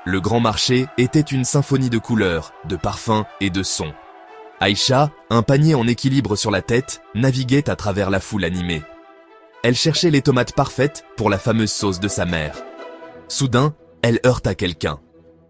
Le grand marché était une symphonie de couleurs, de parfums et de sons. Aïcha, un panier en équilibre sur la tête, naviguait à travers la foule animée. Elle cherchait les tomates parfaites pour la fameuse sauce de sa mère. Soudain, elle heurta quelqu'un.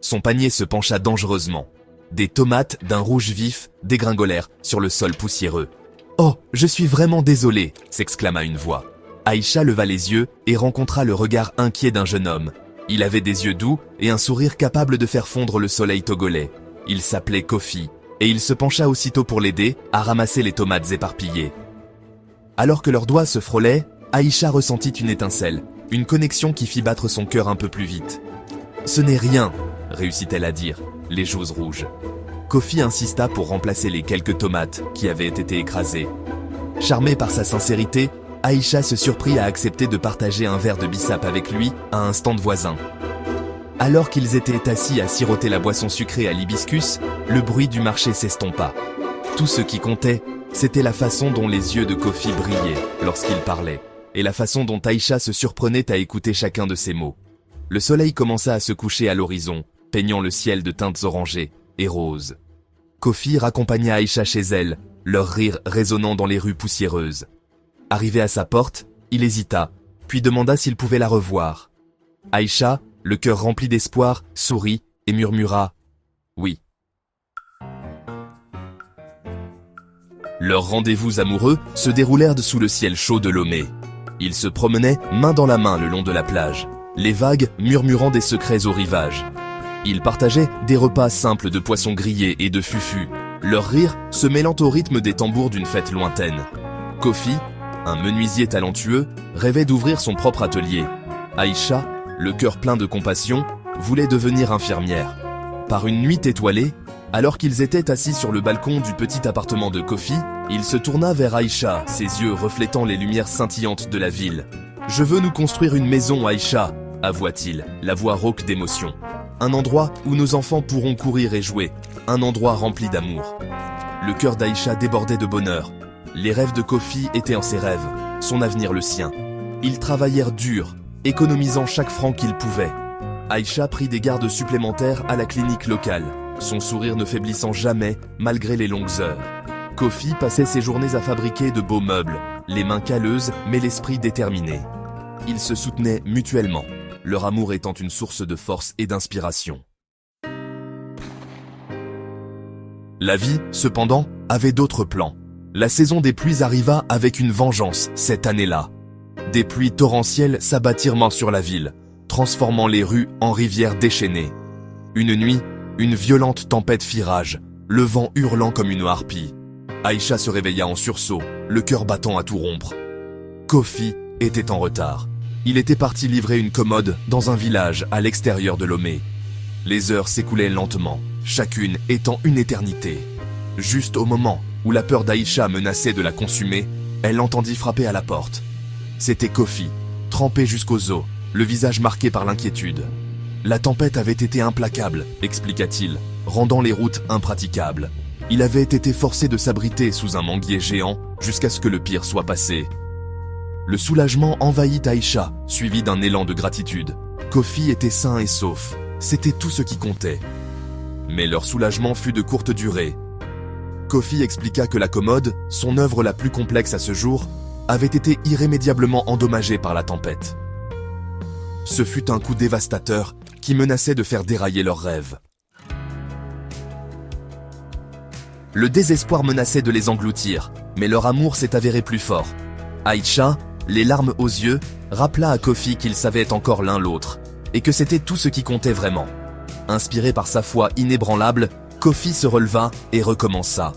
Son panier se pencha dangereusement. Des tomates d'un rouge vif dégringolèrent sur le sol poussiéreux. « Oh, je suis vraiment désolé !» s'exclama une voix. Aïcha leva les yeux et rencontra le regard inquiet d'un jeune homme. Il avait des yeux doux et un sourire capable de faire fondre le soleil togolais. Il s'appelait Kofi, et il se pencha aussitôt pour l'aider à ramasser les tomates éparpillées. Alors que leurs doigts se frôlaient, Aïcha ressentit une étincelle, une connexion qui fit battre son cœur un peu plus vite. « Ce n'est rien !» réussit-elle à dire, les joues rouges. Kofi insista pour remplacer les quelques tomates qui avaient été écrasées. Charmée par sa sincérité, Aïcha se surprit à accepter de partager un verre de bissap avec lui à un stand voisin. Alors qu'ils étaient assis à siroter la boisson sucrée à l'hibiscus, le bruit du marché s'estompa. Tout ce qui comptait, c'était la façon dont les yeux de Kofi brillaient lorsqu'il parlait, et la façon dont Aïcha se surprenait à écouter chacun de ses mots. Le soleil commença à se coucher à l'horizon, peignant le ciel de teintes orangées et roses. Kofi raccompagna Aïcha chez elle, leur rire résonnant dans les rues poussiéreuses. Arrivé à sa porte, il hésita, puis demanda s'il pouvait la revoir. Aïcha, le cœur rempli d'espoir, sourit et murmura « Oui ». Leurs rendez-vous amoureux se déroulèrent sous le ciel chaud de Lomé. Ils se promenaient main dans la main le long de la plage, les vagues murmurant des secrets au rivage. Ils partageaient des repas simples de poissons grillés et de fufus, leur rire se mêlant au rythme des tambours d'une fête lointaine. Kofi, un menuisier talentueux, rêvait d'ouvrir son propre atelier. Aïcha, le cœur plein de compassion, voulait devenir infirmière. Par une nuit étoilée, alors qu'ils étaient assis sur le balcon du petit appartement de Kofi, il se tourna vers Aïcha, ses yeux reflétant les lumières scintillantes de la ville. « Je veux nous construire une maison, Aïcha !» avoua-t-il, la voix rauque d'émotion. « Un endroit où nos enfants pourront courir et jouer, un endroit rempli d'amour. » Le cœur d'Aïcha débordait de bonheur. Les rêves de Kofi étaient en ses rêves, son avenir le sien. Ils travaillèrent dur, économisant chaque franc qu'ils pouvaient. Aïcha prit des gardes supplémentaires à la clinique locale, son sourire ne faiblissant jamais malgré les longues heures. Kofi passait ses journées à fabriquer de beaux meubles, les mains calleuses mais l'esprit déterminé. Ils se soutenaient mutuellement, leur amour étant une source de force et d'inspiration. La vie, cependant, avait d'autres plans. La saison des pluies arriva avec une vengeance cette année-là. Des pluies torrentielles s'abattirent sur la ville, transformant les rues en rivières déchaînées. Une nuit, une violente tempête fit rage, le vent hurlant comme une harpie. Aïcha se réveilla en sursaut, le cœur battant à tout rompre. Kofi était en retard. Il était parti livrer une commode dans un village à l'extérieur de Lomé. Les heures s'écoulaient lentement, chacune étant une éternité. Juste au moment où la peur d'Aïcha menaçait de la consumer, elle entendit frapper à la porte. C'était Kofi, trempé jusqu'aux os, le visage marqué par l'inquiétude. La tempête avait été implacable, expliqua-t-il, rendant les routes impraticables. Il avait été forcé de s'abriter sous un manguier géant jusqu'à ce que le pire soit passé. Le soulagement envahit Aïcha, suivi d'un élan de gratitude. Kofi était sain et sauf, c'était tout ce qui comptait. Mais leur soulagement fut de courte durée. Kofi expliqua que la commode, son œuvre la plus complexe à ce jour, avait été irrémédiablement endommagée par la tempête. Ce fut un coup dévastateur qui menaçait de faire dérailler leurs rêves. Le désespoir menaçait de les engloutir, mais leur amour s'est avéré plus fort. Aïcha, les larmes aux yeux, rappela à Kofi qu'ils savaient encore l'un l'autre, et que c'était tout ce qui comptait vraiment. Inspiré par sa foi inébranlable, Kofi se releva et recommença.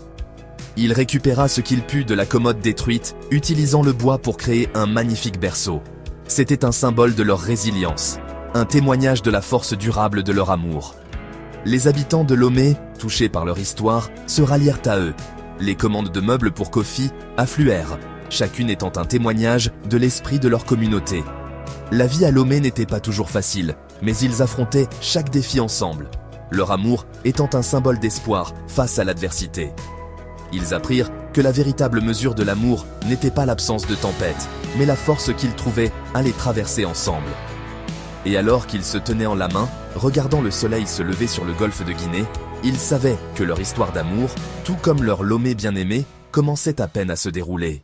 Il récupéra ce qu'il put de la commode détruite, utilisant le bois pour créer un magnifique berceau. C'était un symbole de leur résilience, un témoignage de la force durable de leur amour. Les habitants de Lomé, touchés par leur histoire, se rallièrent à eux. Les commandes de meubles pour Kofi affluèrent, chacune étant un témoignage de l'esprit de leur communauté. La vie à Lomé n'était pas toujours facile, mais ils affrontaient chaque défi ensemble, leur amour étant un symbole d'espoir face à l'adversité. Ils apprirent que la véritable mesure de l'amour n'était pas l'absence de tempête, mais la force qu'ils trouvaient à les traverser ensemble. Et alors qu'ils se tenaient en la main, regardant le soleil se lever sur le golfe de Guinée, ils savaient que leur histoire d'amour, tout comme leur Lomé bien-aimé, commençait à peine à se dérouler.